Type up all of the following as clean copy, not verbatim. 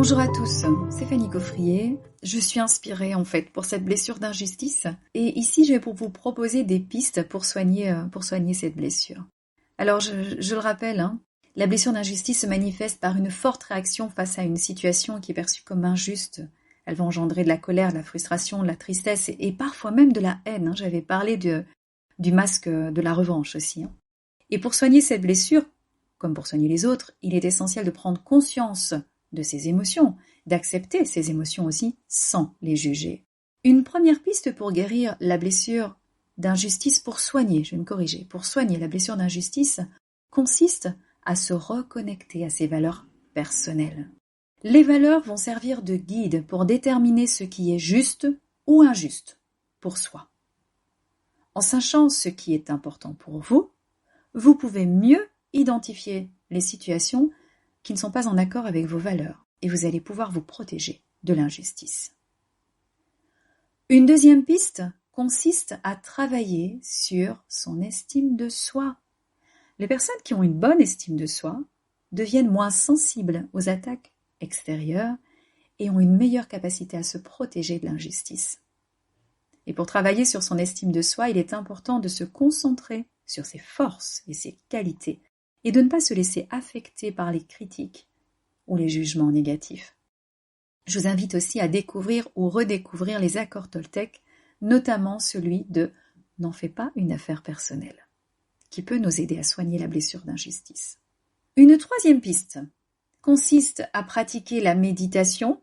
Bonjour à tous, c'est Fanny Coffrier. Je suis inspirée en fait pour cette blessure d'injustice et ici je vais pour vous proposer des pistes pour soigner cette blessure. Alors je le rappelle, la blessure d'injustice se manifeste par une forte réaction face à une situation qui est perçue comme injuste. Elle va engendrer de la colère, de la frustration, de la tristesse et parfois même de la haine. J'avais parlé du masque de la revanche aussi. Et pour soigner cette blessure, comme pour soigner les autres, il est essentiel de prendre conscience de ses émotions, d'accepter ses émotions aussi sans les juger. Une première piste pour guérir la blessure d'injustice, pour soigner la blessure d'injustice, consiste à se reconnecter à ses valeurs personnelles. Les valeurs vont servir de guide pour déterminer ce qui est juste ou injuste pour soi. En sachant ce qui est important pour vous, vous pouvez mieux identifier les situations qui ne sont pas en accord avec vos valeurs et vous allez pouvoir vous protéger de l'injustice. Une deuxième piste consiste à travailler sur son estime de soi. Les personnes qui ont une bonne estime de soi deviennent moins sensibles aux attaques extérieures et ont une meilleure capacité à se protéger de l'injustice. Et pour travailler sur son estime de soi, il est important de se concentrer sur ses forces et ses qualités et de ne pas se laisser affecter par les critiques ou les jugements négatifs. Je vous invite aussi à découvrir ou redécouvrir les accords Toltec, notamment celui de « N'en fais pas une affaire personnelle », qui peut nous aider à soigner la blessure d'injustice. Une troisième piste consiste à pratiquer la méditation.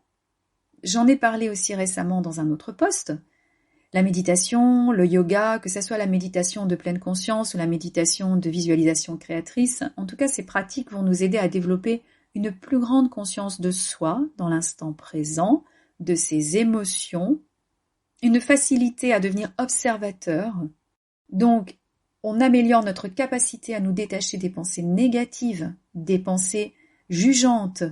J'en ai parlé aussi récemment dans un autre post. La méditation, le yoga, que ce soit la méditation de pleine conscience ou la méditation de visualisation créatrice, en tout cas ces pratiques vont nous aider à développer une plus grande conscience de soi dans l'instant présent, de ses émotions, une facilité à devenir observateur. Donc, on améliore notre capacité à nous détacher des pensées négatives, des pensées jugeantes,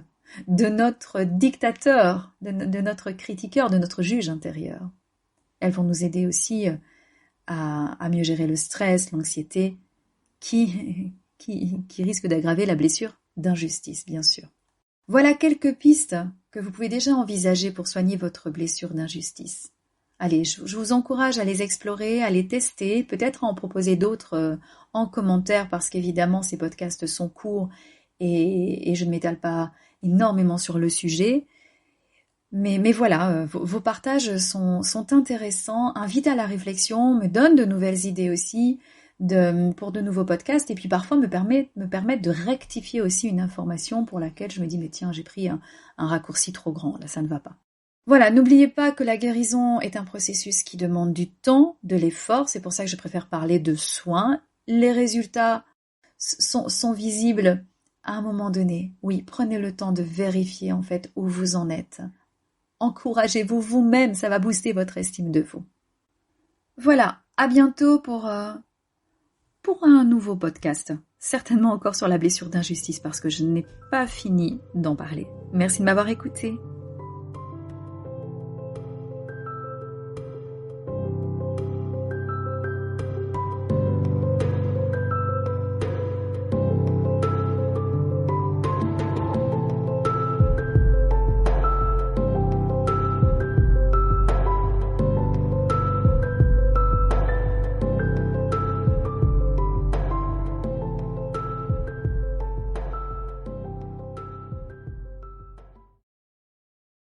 de notre dictateur, de notre critiqueur, de notre juge intérieur. Elles vont nous aider aussi à mieux gérer le stress, l'anxiété, qui risque d'aggraver la blessure d'injustice, bien sûr. Voilà quelques pistes que vous pouvez déjà envisager pour soigner votre blessure d'injustice. Allez, je vous encourage à les explorer, à les tester, peut-être à en proposer d'autres en commentaire, parce qu'évidemment ces podcasts sont courts et je ne m'étale pas énormément sur le sujet. Mais voilà, vos partages sont intéressants, invitent à la réflexion, me donnent de nouvelles idées aussi pour de nouveaux podcasts et puis parfois me permettent de rectifier aussi une information pour laquelle je me dis mais tiens, j'ai pris un raccourci trop grand, là ça ne va pas. Voilà, n'oubliez pas que la guérison est un processus qui demande du temps, de l'effort, c'est pour ça que je préfère parler de soins. Les résultats sont visibles à un moment donné. Oui, prenez le temps de vérifier en fait où vous en êtes. Encouragez-vous vous-même, ça va booster votre estime de vous. Voilà, à bientôt pour un nouveau podcast, certainement encore sur la blessure d'injustice parce que je n'ai pas fini d'en parler. Merci de m'avoir écouté.